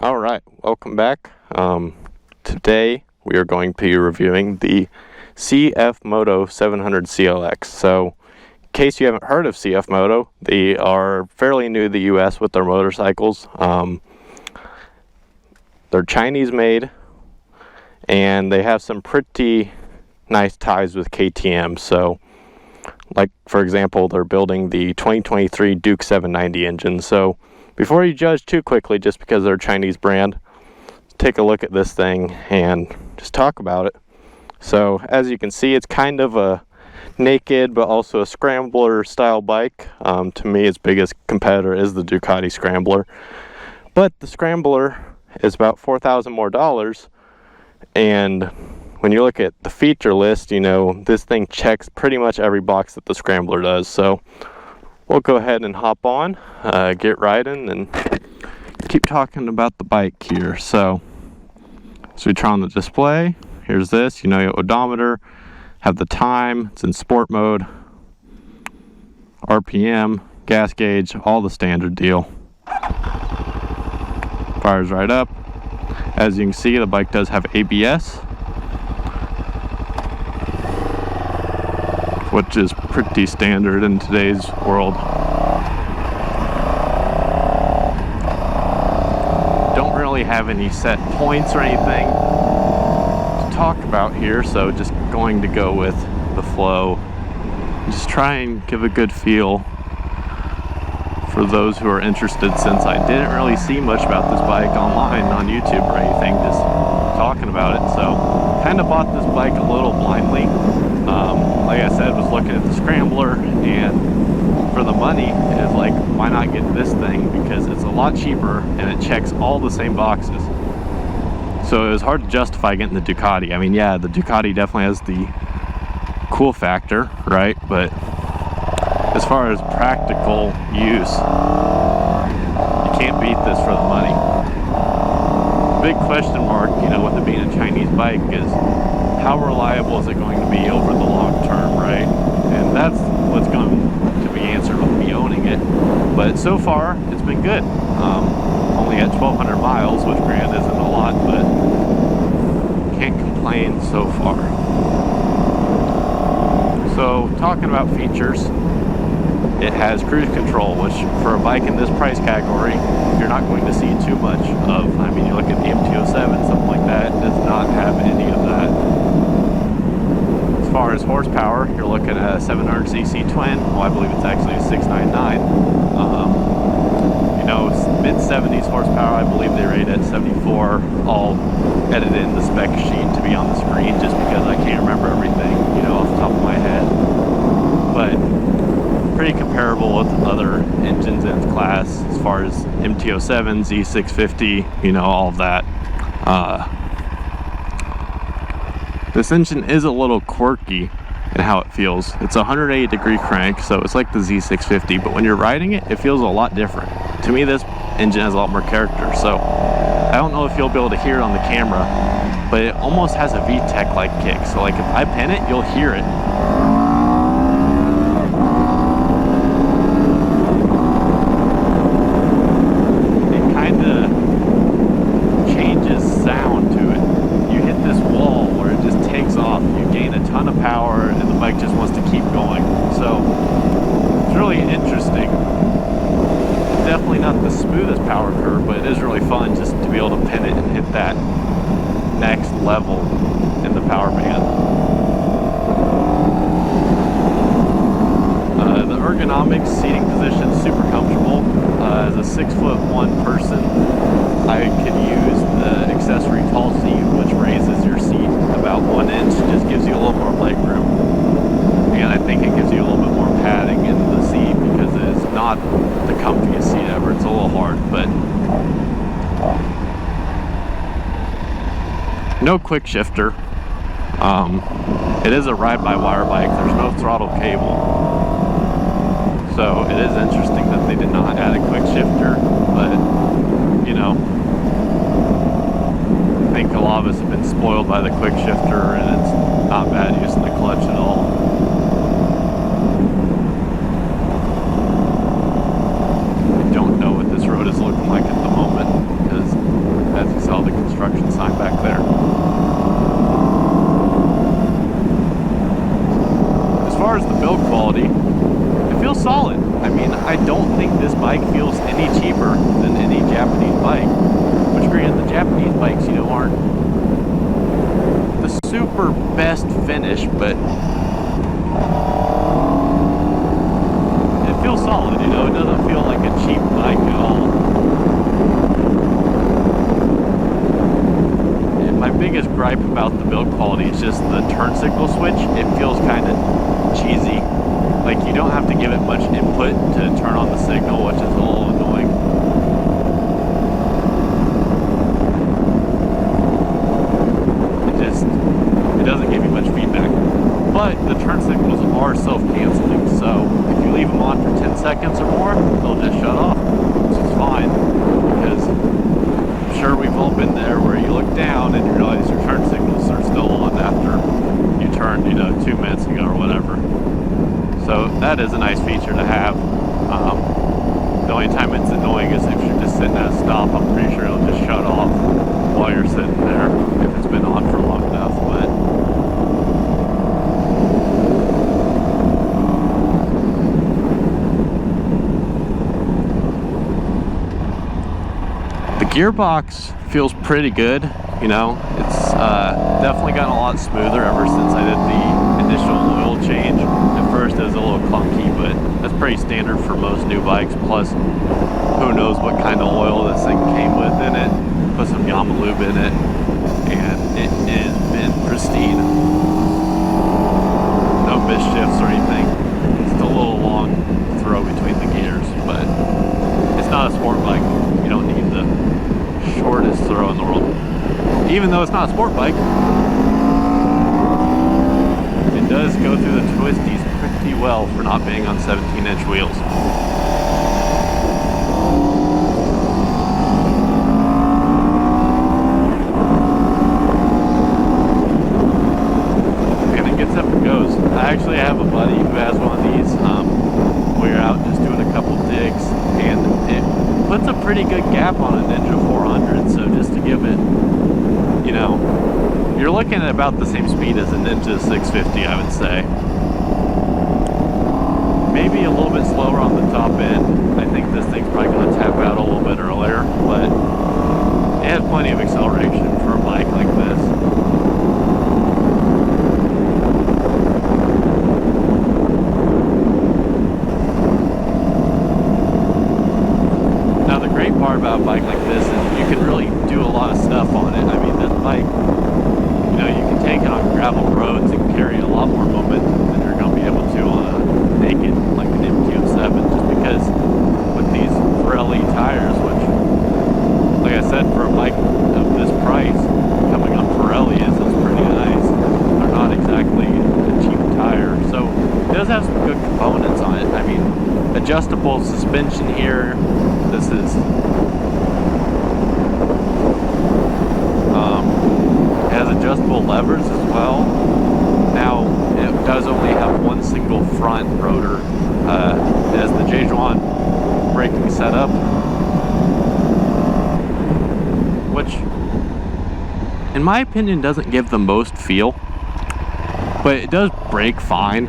Alright, welcome back. Today we are going to be reviewing the CFMoto 700 CLX. So, in case you haven't heard of CFMoto, they are fairly new to the US with their motorcycles. They're Chinese made, and they have some pretty nice ties with KTM. So, like for example, they're building the 2023 Duke 790 engine. So, before you judge too quickly just because they're a Chinese brand, take a look at this thing and just talk about it. So as you can see, it's kind of a naked but also a scrambler style bike. To me, its biggest competitor is the Ducati Scrambler, but the Scrambler is about $4,000 more, and when you look at the feature list, you know this thing checks pretty much every box that the Scrambler does. So we'll go ahead and hop on, get riding, and keep talking about the bike here. So we turn on the display. Here's this, you know, your odometer, have the time, it's in sport mode, RPM, gas gauge, all the standard deal. Fires right up. As you can see, the bike does have ABS, which is pretty standard in today's world. Don't really have any set points or anything to talk about here, so just going to go with the flow. Just try and give a good feel for those who are interested, since I didn't really see much about this bike online on YouTube or anything, just talking about it. So kind of bought this bike a little blindly. Like I said, was looking at the Scrambler, and for the money, it's like, why not get this thing? Because it's a lot cheaper and it checks all the same boxes. So it was hard to justify getting the Ducati. I mean, yeah, the Ducati definitely has the cool factor, right? But as far as practical use, you can't beat this for the money. Big question mark, you know, with it being a Chinese bike, is how reliable is it going to be over the long term, right? And that's what's going to be answered with me owning it. But so far, it's been good. Only at 1,200 miles, which granted isn't a lot, but can't complain so far. So, talking about features, it has cruise control, which for a bike in this price category, you're not going to see too much of. I mean, you look at the MT-07, something like that, it does not have any of that. As far as horsepower, you're looking at a 700cc twin. Well, I believe it's actually a 699. You know, mid-70s horsepower, I believe they rate at 74. I'll edit in the spec sheet to be on the screen just because I can't remember everything, you know, off the top of my head. But pretty comparable with other engines in its class as far as MT-07, Z650, you know, all of that. This engine is a little quirky in how it feels. It's a 180-degree crank, so it's like the Z650, but when you're riding it, it feels a lot different. To me, this engine has a lot more character, so I don't know if you'll be able to hear it on the camera, but it almost has a VTEC-like kick. So like if I pin it, you'll hear it. Power, and the bike just wants to keep going. So it's really interesting. Definitely not the smoothest power curve, but it is really fun just to be able to pin it and hit that next level in the power band. The ergonomics, seating position, super comfortable. As a 6'1" person, I could use the accessory tall seat, which raises your seat about 1 inch, just gives you a little more leg room. And I think it gives you a little bit more padding in the seat because it is not the comfiest seat ever. It's a little hard, but no quick shifter. It is a ride-by-wire bike. There's no throttle cable. So it is interesting that they did not add a quick shifter, but you know, I think a lot of us have been spoiled by the quick shifter, and it's not bad using the clutch at all. I don't know what this road is looking like at the moment, because smoother than any Japanese bike. Which, granted, the Japanese bikes, you know, aren't the super best finish, but it feels solid, you know. It doesn't feel like a cheap bike at all. And my biggest gripe about the build quality is just the turn signal switch. It feels kind of cheesy. Like, you don't have to give it much input to turn on the signal, which is a little annoying. It doesn't give you much feedback. But the turn signals are self-canceling, so if you leave them on for 10 seconds or more, they'll just shut off, which is fine, because I'm sure we've all been there where you look down and you realize your turn signals are still on after you turned, you know, 2 minutes ago or whatever. So that is a nice feature to have. The only time it's annoying is if you're just sitting at a stop. I'm pretty sure it'll just shut off while you're sitting there if it's been on for long enough. But the gearbox feels pretty good. You know, it's definitely gotten a lot smoother ever since I did the initial oil change. At first it was a little clunky, but that's pretty standard for most new bikes. Plus, who knows what kind of oil this thing came with in it. Put some Yamalube in it, and it has been pristine. No misshifts or anything. It's a little long throw between the gears, but it's not a sport bike. You don't need the shortest throw in the world. Even though it's not a sport bike, it does go through the twisties pretty well for not being on 17-inch wheels. And it gets up and goes. I actually have a buddy who has one of these. We're out just doing a couple digs, and it puts a pretty good gap on a Ninja 400, so just to give it, you know, you're looking at about the same speed as a Ninja 650, I would say. Maybe a little bit slower on the top end. I think this thing's probably going to tap out a little bit earlier, but it has plenty of acceleration for a bike like this. Now the great part about a bike like this is you can really do a lot of stuff on it. I mean, this bike, you know, you can take it on gravel roads and carry a lot more momentum than you're going to be able to on a naked, like an MQ-7, just because with these Pirelli tires, which, like I said, for a bike of this price, coming on Pirelli is pretty nice. They're not exactly a cheap tire, so it does have some good components on it. I mean, adjustable suspension here. This is it has adjustable levers as well. Now it does only have one single front rotor. It has the J1 braking setup, which in my opinion doesn't give the most feel, but it does brake fine.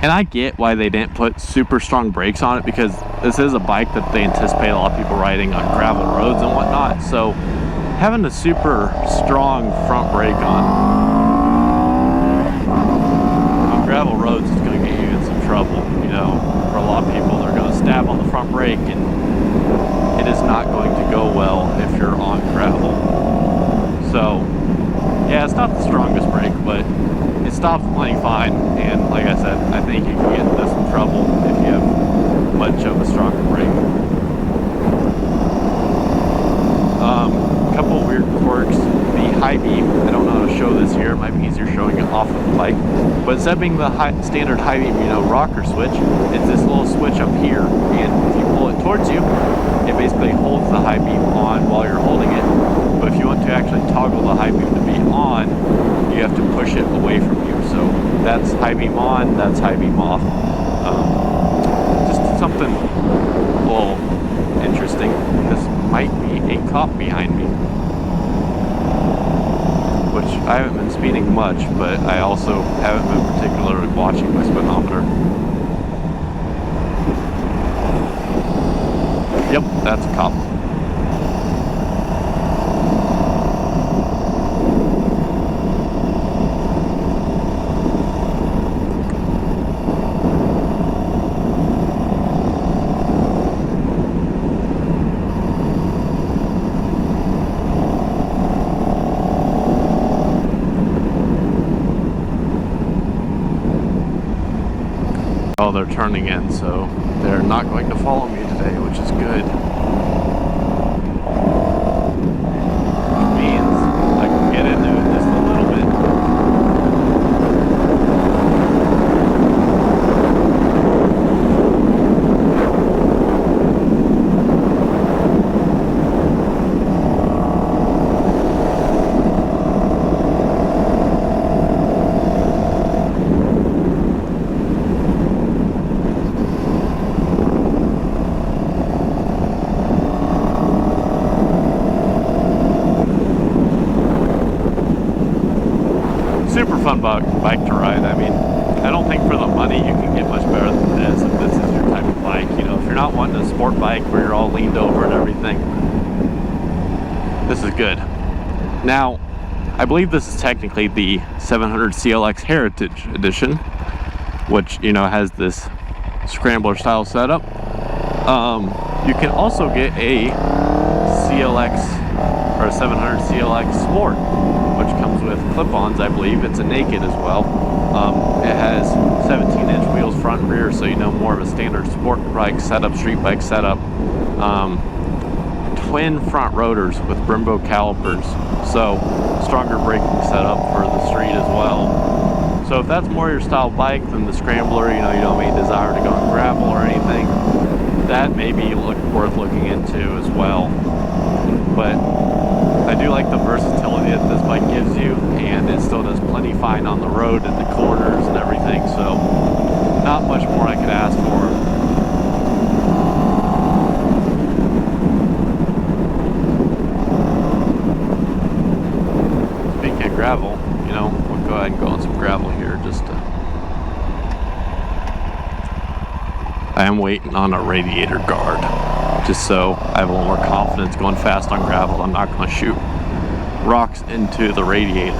And I get why they didn't put super strong brakes on it, because this is a bike that they anticipate a lot of people riding on gravel roads and whatnot. So having a super strong front brake on gravel roads is going to get you in some trouble. You know, for a lot of people, they're going to stab on the front brake, and it is not going to go well if you're on gravel. So yeah, it's not the strongest brake, but it stops playing fine. And like I said, I think you can get into some trouble if you have much of a stronger brake. A couple weird quirks. The high beam, I don't know how to show this here. It might be easier showing it off of the bike. But instead of being the standard high beam, you know, rocker switch, it's this little switch up here. And if you pull it towards you, it basically holds the high beam on while you're holding it. But if you want to actually toggle the high beam to be on, you have to push it away from you. So that's high beam on, that's high beam off. Just something a little interesting. This might be a cop behind me, which I haven't been speeding much, but I also haven't been particularly watching my speedometer. Yep, that's a cop. Oh, they're turning in, so they're not going to follow me today, which is good. Which means I can get into it just a little bit. Super fun bike to ride. I mean, I don't think for the money you can get much better than this if this is your type of bike. You know, if you're not wanting a sport bike where you're all leaned over and everything, this is good. Now, I believe this is technically the 700 CLX Heritage Edition, which, you know, has this scrambler style setup. You can also get a CLX or a 700 CLX Sport, which comes with clip-ons. I believe it's a naked as well. It has 17-inch wheels front and rear, so you know, more of a standard sport bike setup, street bike setup. Twin front rotors with Brembo calipers, so stronger braking setup for the street as well. So if that's more your style bike than the scrambler, you know, you don't have any desire to go on gravel or anything, that may be worth looking into as well. But I do like the versatility that this bike gives you, and it still does plenty fine on the road and the corners and everything, so not much more I could ask for. Speaking of gravel, you know, we'll go ahead and go on some gravel here just to... I am waiting on a radiator guard, just so I have a little more confidence going fast on gravel. I'm not going to shoot rocks into the radiator,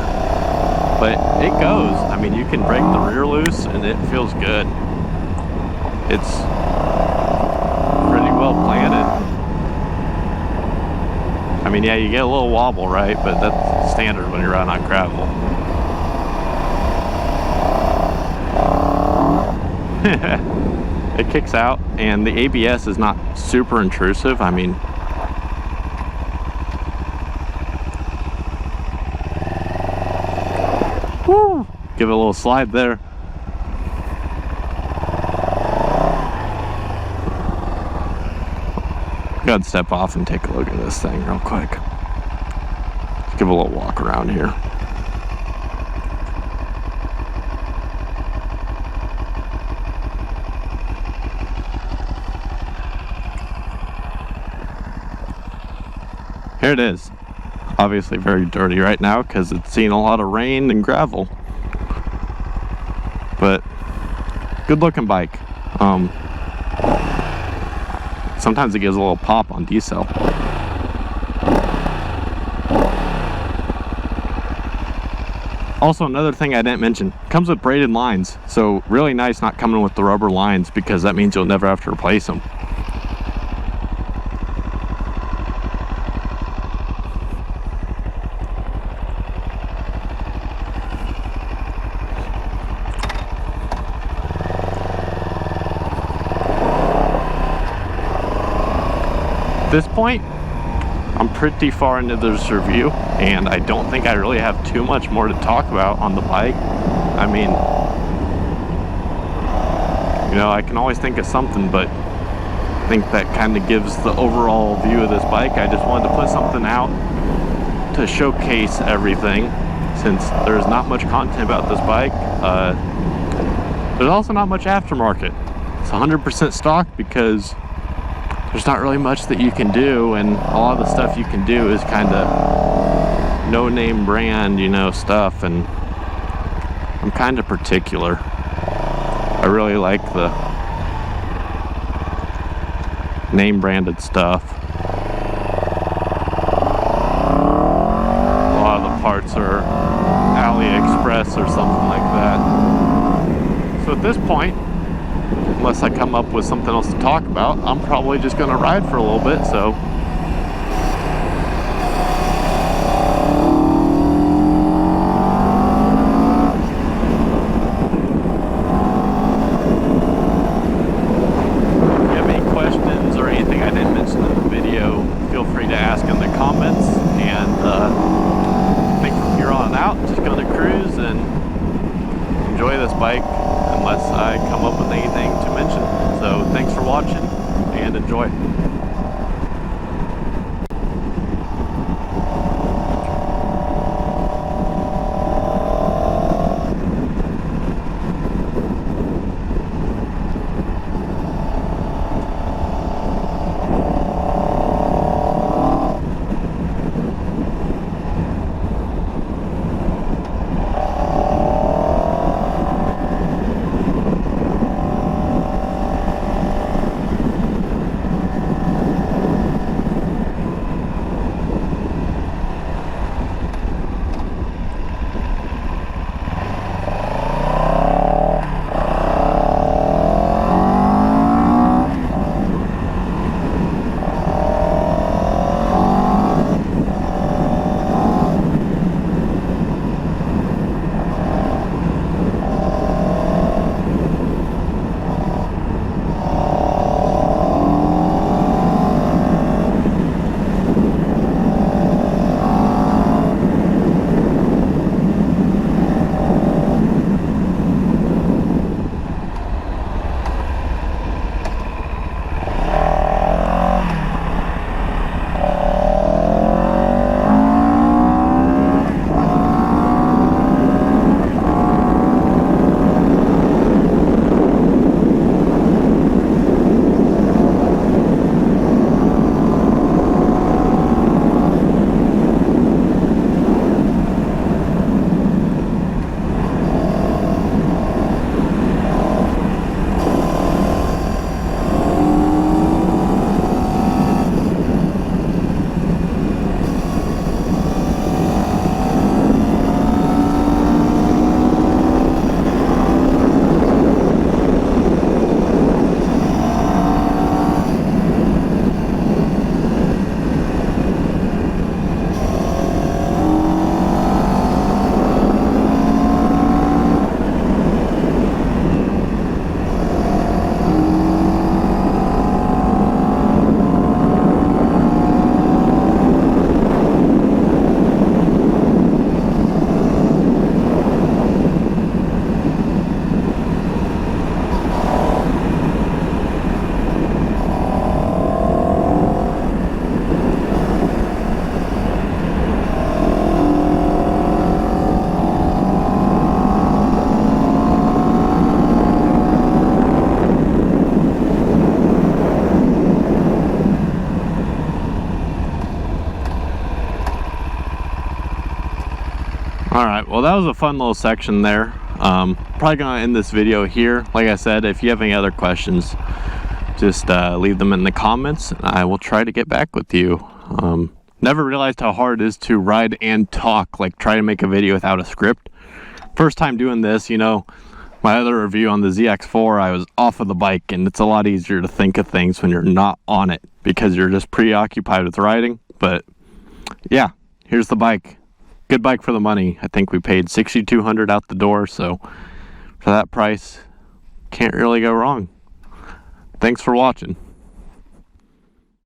but it goes. I mean, you can break the rear loose and it feels good. It's pretty well planted. I mean, yeah, you get a little wobble, right? But that's standard when you're riding on gravel. It kicks out, and the ABS is not super intrusive. I mean, woo, give it a little slide there. Gotta step off and take a look at this thing real quick. Let's give a little walk around here. Here it is. Obviously very dirty right now because it's seen a lot of rain and gravel. But good looking bike. Sometimes it gives a little pop on decel. Also, another thing I didn't mention, comes with braided lines. So really nice not coming with the rubber lines, because that means you'll never have to replace them. At this point, I'm pretty far into this review, and I don't think I really have too much more to talk about on the bike. I mean, you know, I can always think of something, but I think that kind of gives the overall view of this bike. I just wanted to put something out to showcase everything, since there's not much content about this bike. There's also not much aftermarket. It's 100% stock because there's not really much that you can do, and a lot of the stuff you can do is kind of no-name brand, you know, stuff, and I'm kind of particular. I really like name branded stuff. A lot of the parts are AliExpress or something like that. So at this point, unless I come up with something else to talk about, I'm probably just going to ride for a little bit. So feel free to ask in the comments, and I think from here on out, just going to cruise and enjoy this bike unless I come up with anything to mention. So thanks for watching and enjoy. Alright, well that was a fun little section there. Probably gonna end this video here. Like I said, if you have any other questions, just leave them in the comments and I will try to get back with you. Never realized how hard it is to ride and talk, like try to make a video without a script. First time doing this, you know, my other review on the ZX4, I was off of the bike, and it's a lot easier to think of things when you're not on it because you're just preoccupied with riding. But yeah, here's the bike. Good bike for the money. I think we paid $6,200 out the door, so for that price, can't really go wrong. Thanks for watching.